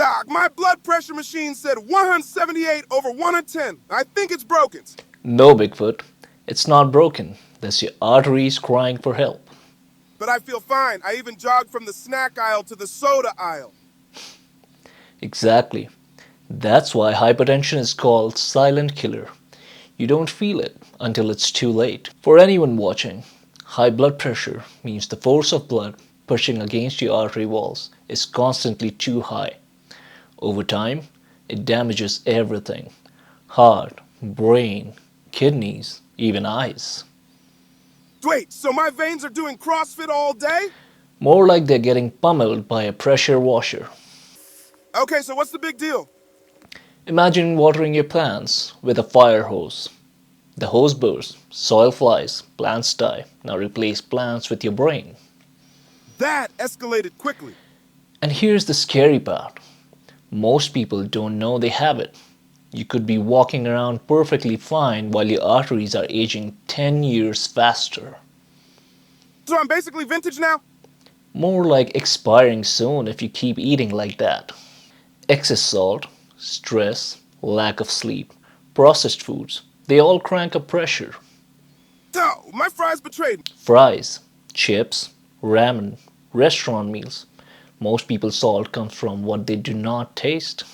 Doc, my blood pressure machine said 178 over 110. I think it's broken. No, Bigfoot, it's not broken. That's your arteries crying for help. But I feel fine. I even jogged from the snack aisle to the soda aisle. Exactly. That's why hypertension is called silent killer. You don't feel it until it's too late. For anyone watching, high blood pressure means the force of blood pushing against your artery walls is constantly too high. Over time, it damages everything: heart, brain, kidneys, even eyes. Wait, so my veins are doing CrossFit all day? More like they're getting pummeled by a pressure washer. Okay, so what's the big deal? Imagine watering your plants with a fire hose. The hose bursts, soil flies, plants die. Now replace plants with your brain. That escalated quickly. And here's the scary part: most people don't know they have it. You could be walking around perfectly fine while your arteries are aging 10 years faster. So I'm basically vintage now? More like expiring soon if you keep eating like that. Excess salt, stress, lack of sleep, processed foods, they all crank up pressure. No, my fries betrayed me. Fries, chips, ramen, restaurant meals. Most people's salt comes from what they do not taste.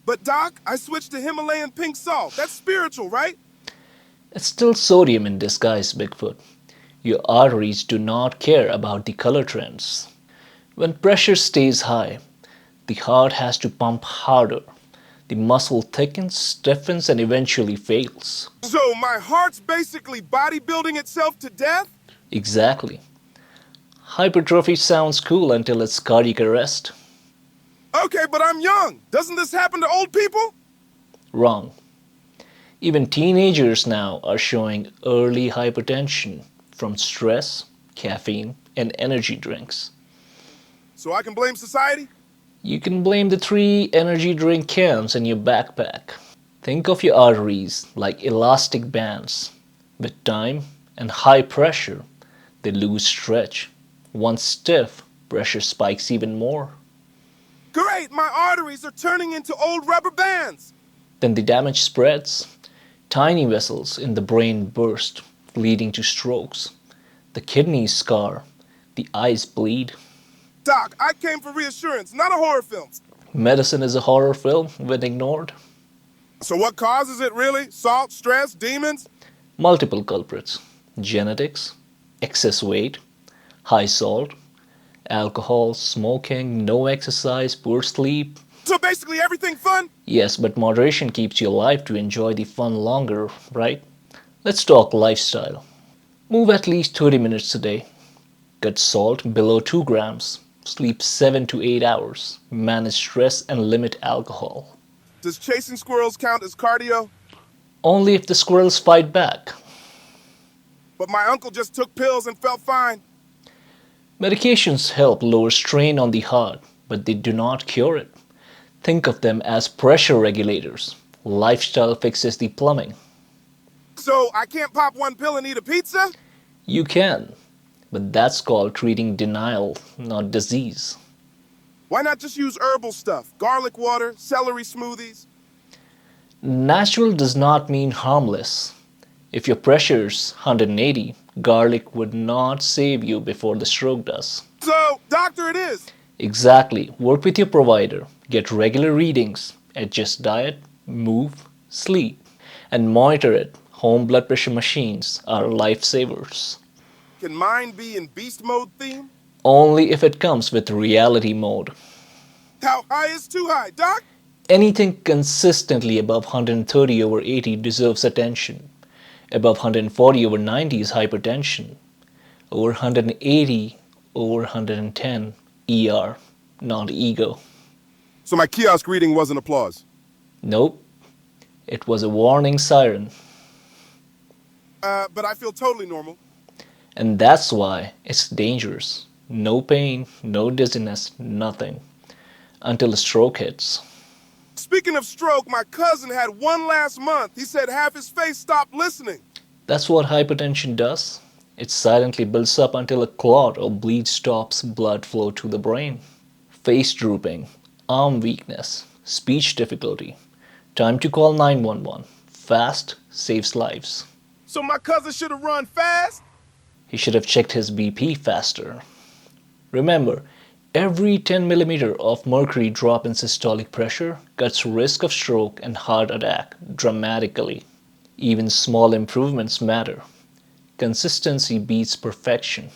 But Doc, I switched to Himalayan pink salt. That's spiritual, right? It's still sodium in disguise, Bigfoot. Your arteries do not care about the color trends. When pressure stays high, the heart has to pump harder. The muscle thickens, stiffens, and eventually fails. So my heart's basically bodybuilding itself to death? Exactly. Hypertrophy sounds cool until it's cardiac arrest. Okay, but I'm young. Doesn't this happen to old people? Wrong. Even teenagers now are showing early hypertension from stress, caffeine, and energy drinks. So I can blame society? You can blame the 3 energy drink cans in your backpack. Think of your arteries like elastic bands. With time and high pressure, they lose stretch. Once stiff, pressure spikes even more. Great, my arteries are turning into old rubber bands. Then the damage spreads. Tiny vessels in the brain burst, leading to strokes. The kidneys scar. The eyes bleed. Doc, I came for reassurance, not a horror film. Medicine is a horror film when ignored. So what causes it really? Salt, stress, demons? Multiple culprits: genetics, excess weight, high salt, alcohol, smoking, no exercise, poor sleep. So basically everything fun? Yes, but moderation keeps you alive to enjoy the fun longer, right? Let's talk lifestyle. Move at least 30 minutes a day. Cut salt below 2 grams. Sleep 7 to 8 hours. Manage stress and limit alcohol. Does chasing squirrels count as cardio? Only if the squirrels fight back. But my uncle just took pills and felt fine. Medications help lower strain on the heart, but they do not cure it. Think of them as pressure regulators. Lifestyle fixes the plumbing. So I can't pop one pill and eat a pizza? You can, but that's called treating denial, not disease. Why not just use herbal stuff? Garlic water, celery smoothies? Natural does not mean harmless. If your pressure's 180, garlic would not save you before the stroke does. So, doctor it is. Exactly. Work with your provider. Get regular readings. Adjust diet, move, sleep, and monitor it. Home blood pressure machines are lifesavers. Can mine be in beast mode theme? Only if it comes with reality mode. How high is too high, doc? Anything consistently above 130 over 80 deserves attention. Above 140 over 90 is hypertension. Over 180 over 110 ER, not ego. So my kiosk reading wasn't applause. Nope. It was a warning siren. But I feel totally normal. And that's why it's dangerous. No pain, no dizziness, nothing. Until a stroke hits. Speaking of stroke, my cousin had one last month. He said half his face stopped listening. That's what hypertension does. It silently builds up until a clot or bleed stops blood flow to the brain. Face drooping, arm weakness, speech difficulty. Time to call 911. Fast saves lives. So my cousin should have run fast? He should have checked his BP faster. Remember, every 10 millimeter of mercury drop in systolic pressure cuts risk of stroke and heart attack dramatically. Even small improvements matter. Consistency beats perfection.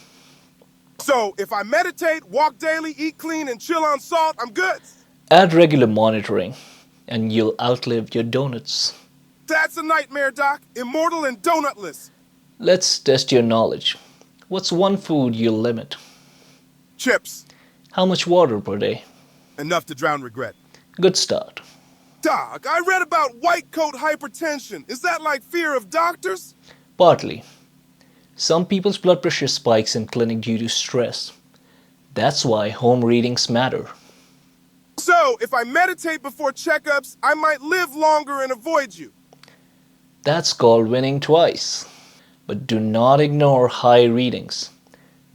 So if I meditate, walk daily, eat clean, and chill on salt, I'm good? Add regular monitoring, and you'll outlive your donuts. That's a nightmare, Doc. Immortal and donutless. Let's test your knowledge. What's one food you'll limit? Chips. How much water per day? Enough to drown regret. Good start. Doc, I read about white coat hypertension. Is that like fear of doctors? Partly. Some people's blood pressure spikes in clinic due to stress. That's why home readings matter. So, if I meditate before checkups, I might live longer and avoid you. That's called winning twice. But do not ignore high readings.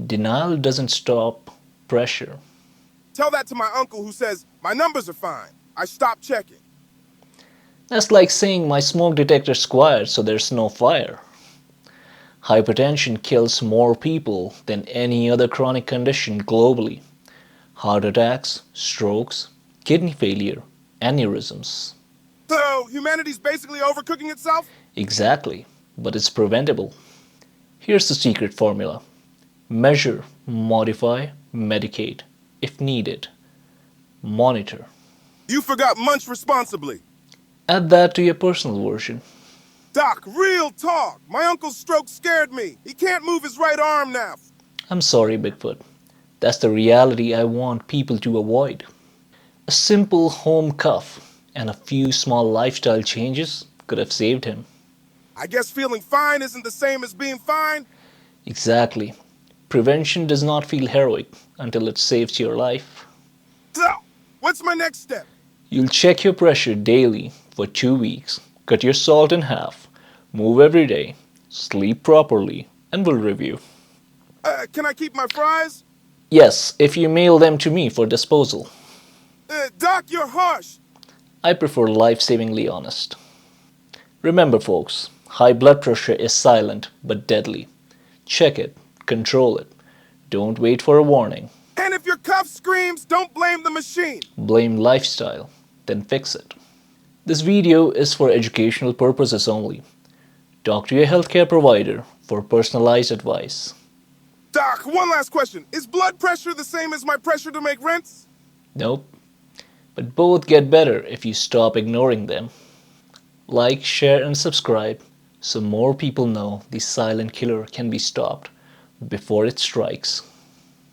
Denial doesn't stop pressure. Tell that to my uncle who says, my numbers are fine. I stopped checking. That's like saying my smoke detector's quiet, so there's no fire. Hypertension kills more people than any other chronic condition globally. Heart attacks, strokes, kidney failure, aneurysms. So, humanity's basically overcooking itself? Exactly, but it's preventable. Here's the secret formula. Measure, modify, medicate, if needed. Monitor. You forgot munch responsibly. Add that to your personal version. Doc, real talk. My uncle's stroke scared me. He can't move his right arm now. I'm sorry, Bigfoot. That's the reality I want people to avoid. A simple home cuff and a few small lifestyle changes could have saved him. I guess feeling fine isn't the same as being fine. Exactly. Prevention does not feel heroic until it saves your life. So, what's my next step? You'll check your pressure daily for 2 weeks, cut your salt in half, move every day, sleep properly, and we'll review. Can I keep my fries? Yes, if you mail them to me for disposal. Doc, you're harsh. I prefer life-savingly honest. Remember, folks, high blood pressure is silent but deadly. Check it, control it. Don't wait for a warning. And if your cuff screams, don't blame the machine. Blame lifestyle, then fix it. This video is for educational purposes only. Talk to your healthcare provider for personalized advice. Doc, one last question. Is blood pressure the same as my pressure to make rents? Nope. But both get better if you stop ignoring them. Like, share, and subscribe so more people know the silent killer can be stopped before it strikes.